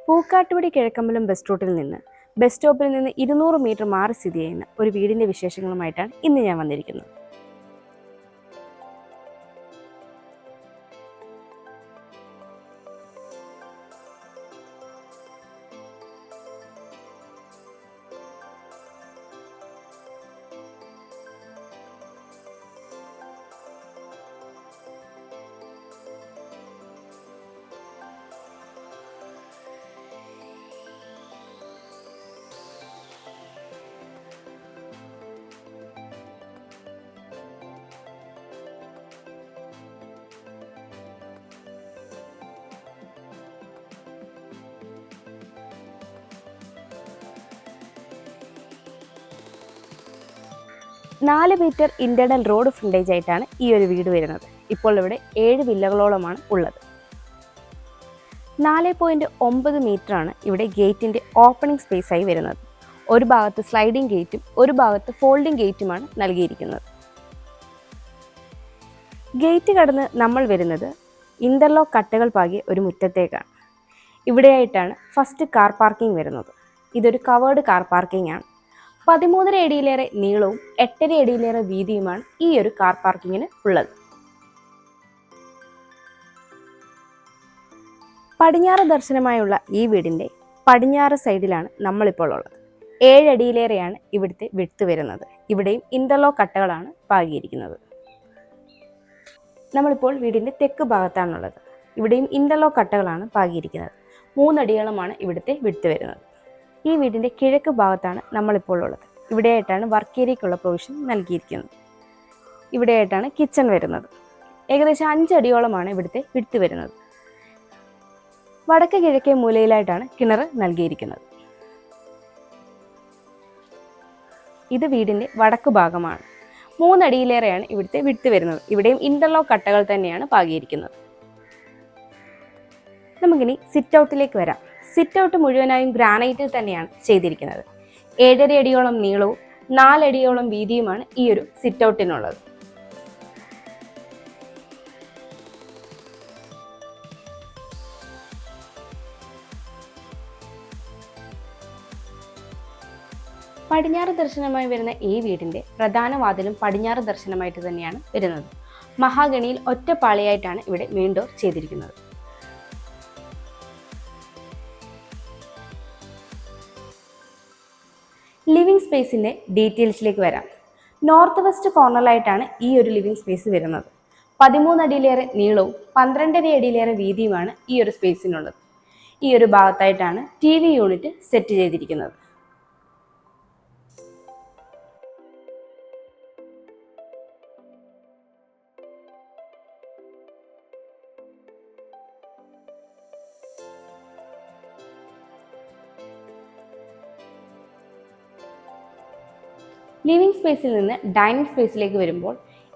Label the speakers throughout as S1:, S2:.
S1: Pookkattupadi Kizhakkambalam bus റൂട്ടിൽ നിന്ന് bus സ്റ്റോപ്പിൽ നിന്ന് 200 മീറ്റർ മാറി സ്ഥിതി ചെയ്യുന്ന ഒരു വീടിന്റെ വിശേഷങ്ങളുമായിട്ടാണ് ഇന്ന് ഞാൻ വന്നിരിക്കുന്നത്. 4 മീറ്റർ ഇന്റേണൽ റോഡ് ഫ്രണ്ടേജ് ആയിട്ടാണ് ഈ ഒരു വീട് വരുന്നത്. ഇപ്പോൾ ഇവിടെ 7 വില്ലകളോളമാണ് ഉള്ളത്. 4.9 മീറ്റർ ആണ് ഇവിടെ ഗേറ്റിന്റെ ഓപ്പണിംഗ് സ്പേസ് ആയി വരുന്നത്. ഒരു ഭാഗത്ത് സ്ലൈഡിംഗ് ഗേറ്റും ഒരു ഭാഗത്ത് ഫോൾഡിംഗ് ഗേറ്റുമാണ് നൽകിയിരിക്കുന്നത്. ഗേറ്റ് കടന്ന് നമ്മൾ വരുന്നത് ഇന്റർലോക്ക് കട്ടകൾ പാകിയ ഒരു മുറ്റത്തേക്കാണ്. ഇവിടെയായിട്ടാണ് ഫസ്റ്റ് കാർ പാർക്കിംഗ് വരുന്നത്. ഇതൊരു കവേർഡ് കാർ പാർക്കിംഗ് ആണ്. 13.5 അടിയിലേറെ നീളവും 8.5 അടിയിലേറെ വീതിയുമാണ് ഈ ഒരു കാർ പാർക്കിങ്ങിന് ഉള്ളത്. പടിഞ്ഞാറ് ദർശനമായുള്ള ഈ വീടിന്റെ പടിഞ്ഞാറ് സൈഡിലാണ് നമ്മളിപ്പോൾ ഉള്ളത്. 7 അടിയിലേറെയാണ് ഇവിടുത്തെ വിഡ്ത് വരുന്നത്. ഇവിടെയും ഇന്റർലോക്ക് കട്ടകളാണ് പാകിയിരിക്കുന്നത്. നമ്മളിപ്പോൾ വീടിന്റെ തെക്ക് ഭാഗത്താണുള്ളത്. ഇവിടെയും ഇന്റർലോക്ക് കട്ടകളാണ് പാകിയിരിക്കുന്നത്. 3 അടിയോളമാണ് ഇവിടുത്തെ വിഡ്ത് വരുന്നത്. ഈ വീടിന്റെ കിഴക്ക് ഭാഗത്താണ് നമ്മളിപ്പോൾ ഉള്ളത്. ഇവിടെയായിട്ടാണ് വർക്ക് ഏരിയയ്ക്കുള്ള പ്രൊവിഷൻ നൽകിയിരിക്കുന്നത്. ഇവിടെയായിട്ടാണ് കിച്ചൺ വരുന്നത്. ഏകദേശം 5 അടിയോളമാണ് ഇവിടുത്തെ വിഡ്ത് വരുന്നത്. വടക്ക് കിഴക്കേ മൂലയിലായിട്ടാണ് കിണർ നൽകിയിരിക്കുന്നത്. ഇത് വീടിന്റെ വടക്കു ഭാഗമാണ്. 3 അടിയിലേറെയാണ് ഇവിടുത്തെ വിഡ്ത് വരുന്നത്. ഇവിടെയും ഇന്റർലോക്ക് കട്ടകൾ തന്നെയാണ് പാകിയിരിക്കുന്നത്. നമുക്കിനി സിറ്റ് ഔട്ടിലേക്ക് വരാം. സിറ്റ് ഔട്ട് മുഴുവനായും ഗ്രാനൈറ്റിൽ തന്നെയാണ് ചെയ്തിരിക്കുന്നത്. 7.5 അടിയോളം നീളവും 4 അടിയോളം വീതിയുമാണ് ഈ ഒരു സിറ്റ് ഔട്ടിനുള്ളത്. പടിഞ്ഞാറ് ദർശനമായി വരുന്ന ഈ വീടിന്റെ പ്രധാന വാതിലും പടിഞ്ഞാറ് ദർശനമായിട്ട് തന്നെയാണ് വരുന്നത്. മഹാഗണിയിൽ ഒറ്റപ്പാളിയായിട്ടാണ് ഇവിടെ മെയിൻ ഡോർ ചെയ്തിരിക്കുന്നത്. ലിവിംഗ് സ്പേസിന്റെ ഡീറ്റെയിൽസിലേക്ക് വരാം. നോർത്ത് വെസ്റ്റ് കോർണറിലായിട്ടാണ് ഈ ഒരു ലിവിംഗ് സ്പേസ് വരുന്നത്. 13 അടിയിലേറെ നീളവും 12.5 അടിയിലേറെ വീതിയുമാണ് ഈ ഒരു സ്പേസിനുള്ളത്. ഈ ഒരു ഭാഗത്തായിട്ടാണ് TV യൂണിറ്റ് സെറ്റ് ചെയ്തിരിക്കുന്നത്. ലിവിംഗ് സ്പേസിൽ നിന്ന് ഡൈനിങ് സ്പേസിലേക്ക് വരുമ്പോൾ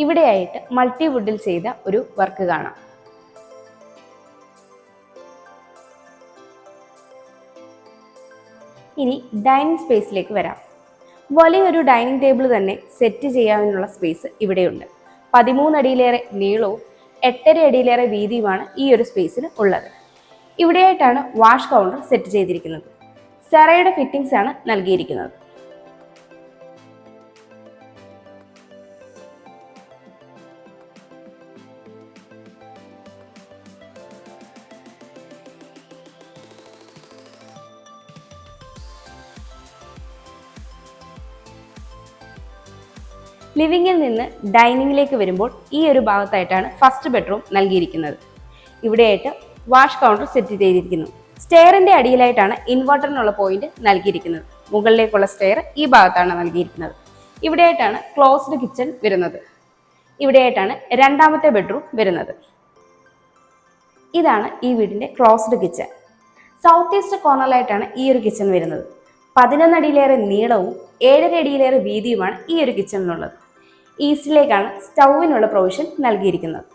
S1: ഇവിടെയായിട്ട് മൾട്ടിവുഡിൽ ചെയ്ത ഒരു വർക്ക് കാണാം. ഇനി ഡൈനിങ് സ്പേസിലേക്ക് വരാം. വലിയൊരു ഡൈനിങ് ടേബിൾ തന്നെ സെറ്റ് ചെയ്യാനുള്ള സ്പേസ് ഇവിടെയുണ്ട്. 13 അടിയിലേറെ നീളവും 8.5 അടിയിലേറെ വീതിയുമാണ് ഈ ഒരു സ്പേസിന് ഉള്ളത്. ഇവിടെയായിട്ടാണ് വാഷ് കൗണ്ടർ സെറ്റ് ചെയ്തിരിക്കുന്നത്. സെറയുടെ ഫിറ്റിംഗ്സ് ആണ് നൽകിയിരിക്കുന്നത്. ലിവിംഗിൽ നിന്ന് ഡൈനിങ്ങിലേക്ക് വരുമ്പോൾ ഈ ഒരു ഭാഗത്തായിട്ടാണ് ഫസ്റ്റ് ബെഡ്റൂം നൽകിയിരിക്കുന്നത്. ഇവിടെയായിട്ട് വാഷ് കൗണ്ടർ സെറ്റ് ചെയ്തിരിക്കുന്നു. സ്റ്റെയറിന്റെ അടിയിലായിട്ടാണ് ഇൻവെർട്ടറിനുള്ള പോയിന്റ് നൽകിയിരിക്കുന്നത്. മുകളിലേക്കുള്ള സ്റ്റെയർ ഈ ഭാഗത്താണ് നൽകിയിരിക്കുന്നത്. ഇവിടെയായിട്ടാണ് ക്ലോസ്ഡ് കിച്ചൺ വരുന്നത്. ഇവിടെയായിട്ടാണ് രണ്ടാമത്തെ ബെഡ്റൂം വരുന്നത്. ഇതാണ് ഈ വീടിന്റെ ക്ലോസ്ഡ് കിച്ചൺ. സൗത്ത് ഈസ്റ്റ് കോർണറിലായിട്ടാണ് ഈ ഒരു കിച്ചൺ വരുന്നത്. 11 അടിയിലേറെ നീളവും 7.5 അടിയിലേറെ വീതിയുമാണ് ഈ ഒരു കിച്ചണിനുള്ളത്. ഈസ്റ്റിലേക്കാണ് സ്റ്റൗവിനുള്ള പ്രൊവിഷൻ നൽകിയിരിക്കുന്നത്.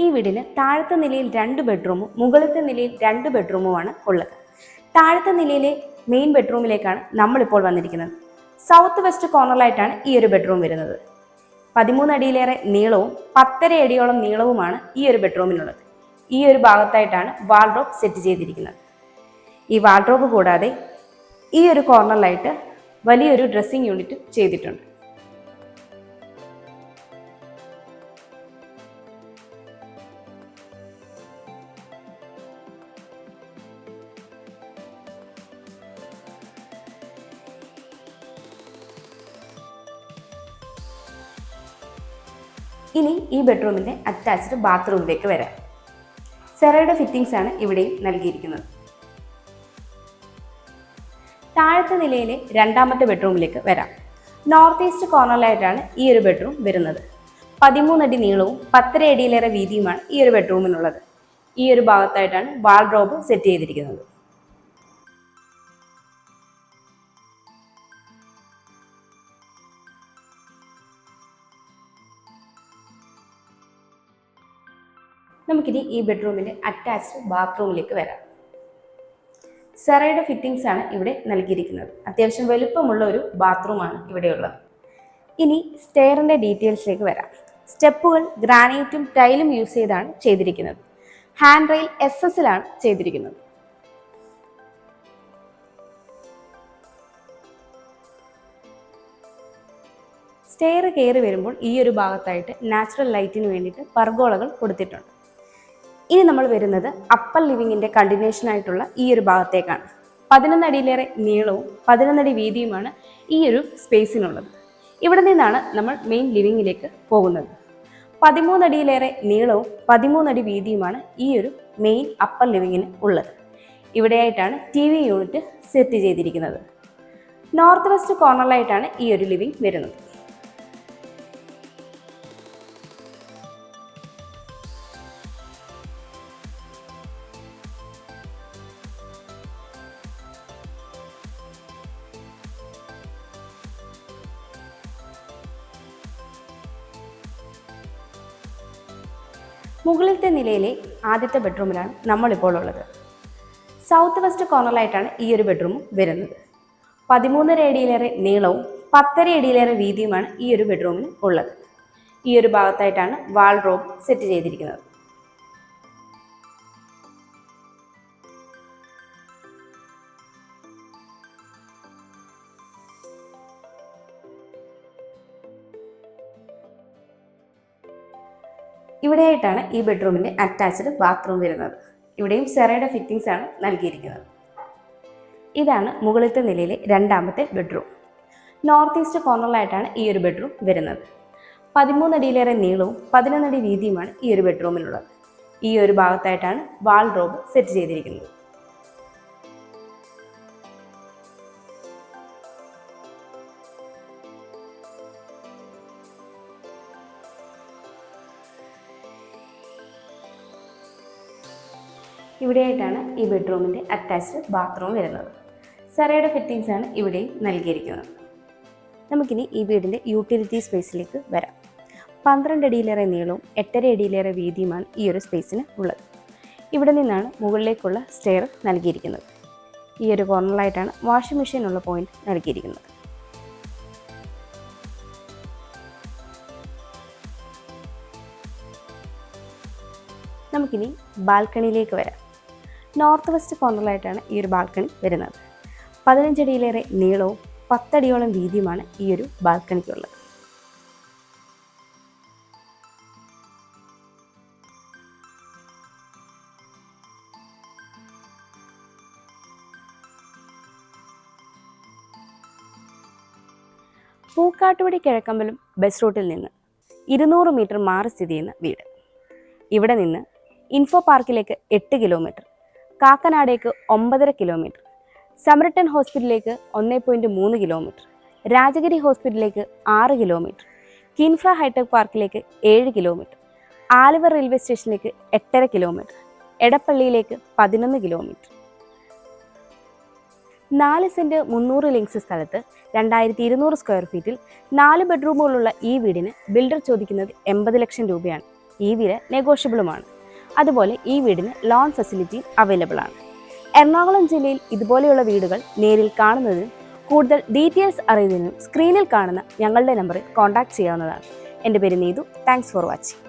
S1: ഈ വീടിന് താഴത്തെ നിലയിൽ 2 ബെഡ്റൂമും മുകളിലത്തെ നിലയിൽ 2 ബെഡ്റൂമുമാണ് ഉള്ളത്. താഴത്തെ നിലയിലെ മെയിൻ ബെഡ്റൂമിലേക്കാണ് നമ്മളിപ്പോൾ വന്നിരിക്കുന്നത്. സൗത്ത് വെസ്റ്റ് കോർണറിലായിട്ടാണ് ഈ ഒരു ബെഡ്റൂം വരുന്നത്. 13 അടിയിലേറെ നീളവും 10.5 അടിയോളം നീളവുമാണ് ഈ ഒരു ബെഡ്റൂമിനുള്ളത്. ഈ ഒരു ഭാഗത്തായിട്ടാണ് വാൾഡ്രോബ് സെറ്റ് ചെയ്തിരിക്കുന്നത്. ഈ വാൾഡ്രോബ് കൂടാതെ ഈ ഒരു കോർണറിലായിട്ട് വലിയൊരു ഡ്രസ്സിംഗ് യൂണിറ്റ് ചെയ്തിട്ടുണ്ട്. ഇനി ഈ ബെഡ്റൂമിൻ്റെ അറ്റാച്ച്ഡ് ബാത്റൂമിലേക്ക് വരാം. സെറയുടെ ഫിറ്റിംഗ്സ് ആണ് ഇവിടെയും നൽകിയിരിക്കുന്നത്. താഴത്തെ നിലയിലെ രണ്ടാമത്തെ ബെഡ്റൂമിലേക്ക് വരാം. നോർത്ത് ഈസ്റ്റ് കോർണറിലായിട്ടാണ് ഈ ഒരു ബെഡ്റൂം വരുന്നത്. 13 അടി നീളവും 10.5 അടിയിലേറെ വീതിയുമാണ് ഈ ഒരു ബെഡ്റൂമിനുള്ളത്. ഈ ഒരു ഭാഗത്തായിട്ടാണ് വാൾഡ്രോബ് സെറ്റ് ചെയ്തിരിക്കുന്നത്. നമുക്കിനി ഈ ബെഡ്റൂമിൻ്റെ അറ്റാച്ച്ഡ് ബാത്റൂമിലേക്ക് വരാം. സെറയുടെ ഫിറ്റിംഗ്സ് ആണ് ഇവിടെ നൽകിയിരിക്കുന്നത്. അത്യാവശ്യം വലുപ്പമുള്ള ഒരു ബാത്റൂമാണ് ഇവിടെയുള്ളത്. ഇനി സ്റ്റെയറിൻ്റെ ഡീറ്റെയിൽസിലേക്ക് വരാം. സ്റ്റെപ്പുകൾ ഗ്രാനൈറ്റും ടൈലും യൂസ് ചെയ്താണ് ചെയ്തിരിക്കുന്നത്. ഹാൻഡ് റെയിൽ SS-ലാണ് ചെയ്തിരിക്കുന്നത്. സ്റ്റെയർ കയറി വരുമ്പോൾ ഈ ഒരു ഭാഗത്തായിട്ട് നാച്ചുറൽ ലൈറ്റിന് വേണ്ടിയിട്ട് പർഗോളകൾ കൊടുത്തിട്ടുണ്ട്. ഇനി നമ്മൾ വരുന്നത് അപ്പർ ലിവിങ്ങിൻ്റെ കണ്ടിന്യൂഷൻ ആയിട്ടുള്ള ഈ ഒരു ഭാഗത്തേക്കാണ്. 11 അടിയിലേറെ നീളവും 11 അടി വീതിയുമാണ് ഈ ഒരു സ്പേസിനുള്ളത്. ഇവിടെ നിന്നാണ് നമ്മൾ മെയിൻ ലിവിങ്ങിലേക്ക് പോകുന്നത്. 13 അടിയിലേറെ നീളവും 13 അടി വീതിയുമാണ് ഈ ഒരു മെയിൻ അപ്പർ ലിവിങ്ങിന് ഉള്ളത്. ഇവിടെയായിട്ടാണ് TV യൂണിറ്റ് സെറ്റ് ചെയ്തിരിക്കുന്നത്. നോർത്ത് വെസ്റ്റ് കോർണറിലായിട്ടാണ് ഈ ഒരു ലിവിങ് വരുന്നത്. മുകളിലത്തെ നിലയിലെ ആദ്യത്തെ ബെഡ്റൂമിലാണ് നമ്മളിപ്പോൾ ഉള്ളത്. സൗത്ത് വെസ്റ്റ് കോർണറിലായിട്ടാണ് ഈ ഒരു ബെഡ്റൂം വരുന്നത്. 13.5 അടിയിലേറെ നീളവും 10.5 അടിയിലേറെ വീതിയുമാണ് ഈ ഒരു ബെഡ്റൂമിന് ഉള്ളത്. ഈ ഒരു ഭാഗത്തായിട്ടാണ് വാൾഡ്രോബ് സെറ്റ് ചെയ്തിരിക്കുന്നത്. ഇവിടെയായിട്ടാണ് ഈ ബെഡ്റൂമിൻ്റെ അറ്റാച്ച്ഡ് ബാത്റൂം വരുന്നത്. ഇവിടെയും സെറയുടെ ഫിറ്റിംഗ്സ് ആണ് നൽകിയിരിക്കുന്നത്. ഇതാണ് മുകളിലത്തെ നിലയിലെ രണ്ടാമത്തെ ബെഡ്റൂം. നോർത്ത് ഈസ്റ്റ് കോർണറിലായിട്ടാണ് ഈ ഒരു ബെഡ്റൂം വരുന്നത്. 13 അടിയിലേറെ നീളവും 11 അടി വീതിയുമാണ് ഈ ഒരു ബെഡ്റൂമിനുള്ളത്. ഈ ഒരു ഭാഗത്തായിട്ടാണ് വാൾഡ്രോബ് സെറ്റ് ചെയ്തിരിക്കുന്നത്. ഇവിടെയായിട്ടാണ് ഈ ബെഡ്റൂമിൻ്റെ അറ്റാച്ച്ഡ് ബാത്റൂം വരുന്നത്. സെറയുടെ ഫിറ്റിംഗ്സ് ആണ് ഇവിടെയും നൽകിയിരിക്കുന്നത്. നമുക്കിനി ഈ വീടിൻ്റെ യൂട്ടിലിറ്റി സ്പേസിലേക്ക് വരാം. 12 അടിയിലേറെ നീളവും 8.5 അടിയിലേറെ വീതിയുമാണ് ഈ ഒരു സ്പേസിന് ഉള്ളത്. ഇവിടെ നിന്നാണ് മുകളിലേക്കുള്ള സ്റ്റെയർ നൽകിയിരിക്കുന്നത്. ഈ ഒരു കോർണറിലായിട്ടാണ് വാഷിംഗ് മെഷീനുള്ള പോയിന്റ് നൽകിയിരിക്കുന്നത്. നമുക്കിനി ബാൽക്കണിയിലേക്ക് വരാം. നോർത്ത് വെസ്റ്റ് കോർണറിലായിട്ടാണ് ഈ ഒരു ബാൽക്കണി വരുന്നത്. 15 അടിയിലേറെ നീളവും 10 അടിയോളം വീതിയുമാണ് ഈ ഒരു ബാൽക്കണിക്കുള്ളത്. പൂക്കാട്ടുപടി കിഴക്കമ്പലം ബസ് റൂട്ടിൽ നിന്ന് 200 മീറ്റർ മാറി സ്ഥിതി ചെയ്യുന്ന വീട്. ഇവിടെ നിന്ന് ഇൻഫോ പാർക്കിലേക്ക് 8 കിലോമീറ്റർ, കാക്കനാടേക്ക് 9.5 കിലോമീറ്റർ, സമരട്ടൻ ഹോസ്പിറ്റലിലേക്ക് 1.3 കിലോമീറ്റർ, രാജഗിരി ഹോസ്പിറ്റലിലേക്ക് 6 കിലോമീറ്റർ, കിൻഫ്ര ഹൈടെക് പാർക്കിലേക്ക് 7 കിലോമീറ്റർ, ആലുവ റെയിൽവേ സ്റ്റേഷനിലേക്ക് 8.5 കിലോമീറ്റർ, എടപ്പള്ളിയിലേക്ക് 11 കിലോമീറ്റർ. 4 സെന്റ് 300 ലിങ്സ് സ്ഥലത്ത് 2200 സ്ക്വയർ ഫീറ്റിൽ 4 ബെഡ്റൂമുകളുള്ള ഈ വീടിന് ബിൽഡർ ചോദിക്കുന്നത് 80 ലക്ഷം രൂപയാണ്. ഈ വില നെഗോഷ്യബിളുമാണ്. അതുപോലെ ഈ വീടിന് ലോൺ ഫെസിലിറ്റിയും അവൈലബിൾ ആണ്. എറണാകുളം ജില്ലയിൽ ഇതുപോലെയുള്ള വീടുകൾ നേരിൽ കാണുന്നതിനും കൂടുതൽ ഡീറ്റെയിൽസ് അറിയുന്നതിനും സ്ക്രീനിൽ കാണുന്ന ഞങ്ങളുടെ നമ്പറിൽ കോൺടാക്ട് ചെയ്യാവുന്നതാണ്. എൻ്റെ പേര് നീതു. Thanks for watching.